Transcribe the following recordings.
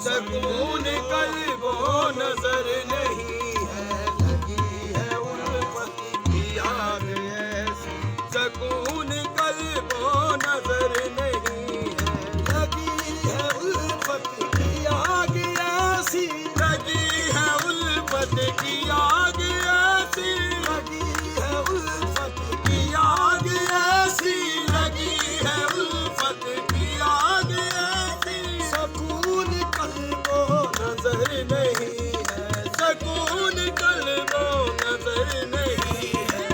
سکون قلب و نظر نہیں ہے، لگی ہے الفت کی آگ ایسی، سکون قلب و نظر نہیں ہے، لگی ہے الفت کی آگ ایسی، لگی ہے الفت کی آگ ایسی، لگی ہے الفت کی آگ ایسی، لگی ہے الفت کی آگ ایسی، سکون قلب و نظر نہیں ہے، سکون قلب و نظر نہیں ہے،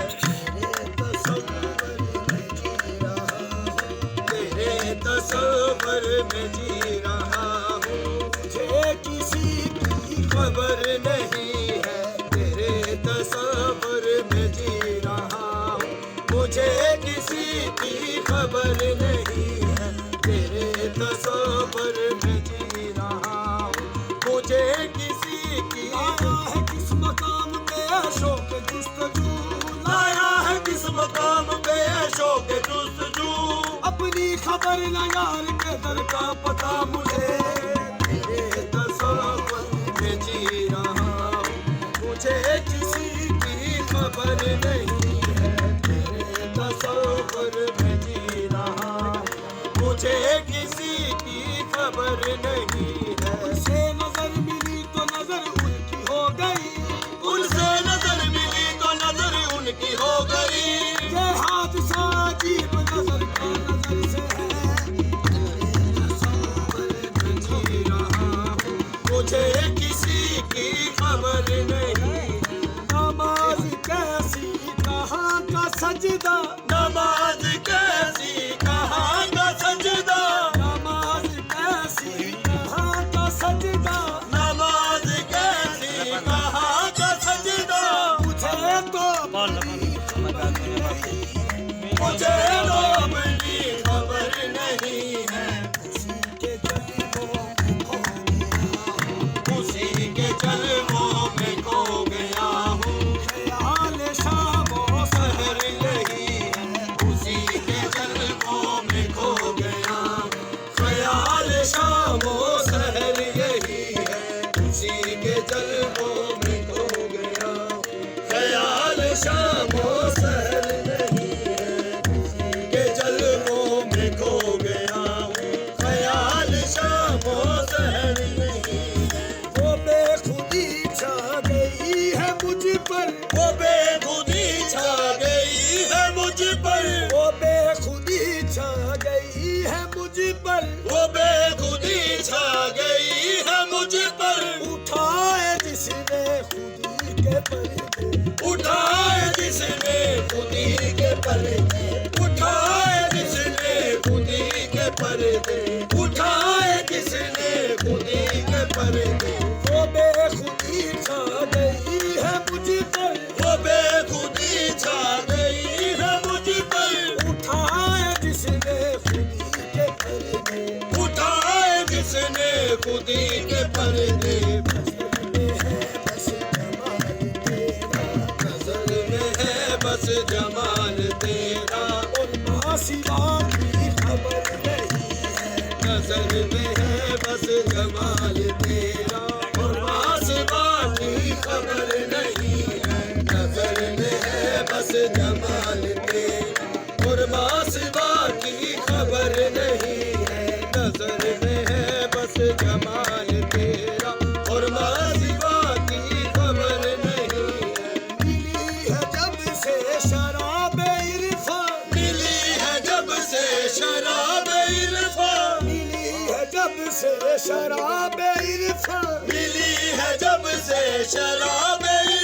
تیرے تصور میں جی رہا ہوں، مجھے کسی کی خبر نہیں ہے، تیرے تصور میں جی رہا ہوں، مجھے کسی کی خبر نہیں ہے، تیرے تصور میں جی رہا ہوں، مجھے کسی کی لایا ہے کس مقام پہ شوق جستجو، لایا ہے کس مقام پہ شوق جستجو، اپنی خبر نہ یار کے در کا پتہ مجھے، تیرے تصور میں جی رہا ہوں، مجھے کسی کی خبر نہیں ہے، تیرے تصور میں جی رہا ہوں، مجھے کسی کی خبر نہیں ہے، ان سے نظر ملی تو نظر ان کی ہو گئی، ان سے نظر ملی تو نظر ان کی ہو گئی، یہ حادثہ عجیب نظر کا نظر سے ہے، جی رہا ہوں، مجھے کسی کی خبر نہیں، نماز کیسی کہاں کا سجدہ، نماز کیسی کہاں کا سجدہ، نماز کیسی کہاں کا سجدہ، نماز کیسی کہاں کا سجدہ، مجھے تو مجھے تو اپنی خبر نہیں ہے، اسی کے جلووں میں کھو گیا ہوں، خیال شام و سحر یہی ہے، اسی کے جلووں میں کھو گیا ہوں، خیال شام و سحر یہی ہے، اسی کے جلووں میں کھو گیا ہوں، خیال شام و سحر نہیں ہے، اسی کے جلووں میں کھو گیا ہوں، خیال شام و سحر نہیں ہے، وہ بے خودی چھا گئی ہے مجھ پر، وہ بے خودی چھا گئی ہے مجھ پر، وہ بے خودی چھا گئی ہے مجھ پر، وہ بے خودی چھا گئی ہے مجھ پر، اٹھائے جس نے خودی کے پردے، اٹھائے جس نے خودی کے پردے، اٹھائے جس نے خودی کے پردے، اٹھائے جس نے خودی کے پردے، وہ بے خودی چھا گئی ہے مجھ پر، وہ بے خودی چھا گئی ہے مجھ پر، اٹھائے جس نے خودی کے پردے، اٹھائے جس نے خودی کے پردے، نظر میں ہے بس جمال تیرا، ان ماسوا کی خبر نہیں ہے، نظر میں ہے بس جمال تیرا، اور ماسوا کی خبر نہیں ہے، نظر میں ہے بس جمال تیرا، اور ماسوا کی خبر نہیں ہے، نظر میں ہے بس جمال تیرا، اور ماسوا کی خبر نہیں ہے، ملی ہے جب سے شراب عرفان، ملی ہے جب سے شراب عرفان، ملی ہے جب سے شراب عرفان، ملی ہے جب سے شراب عرفان،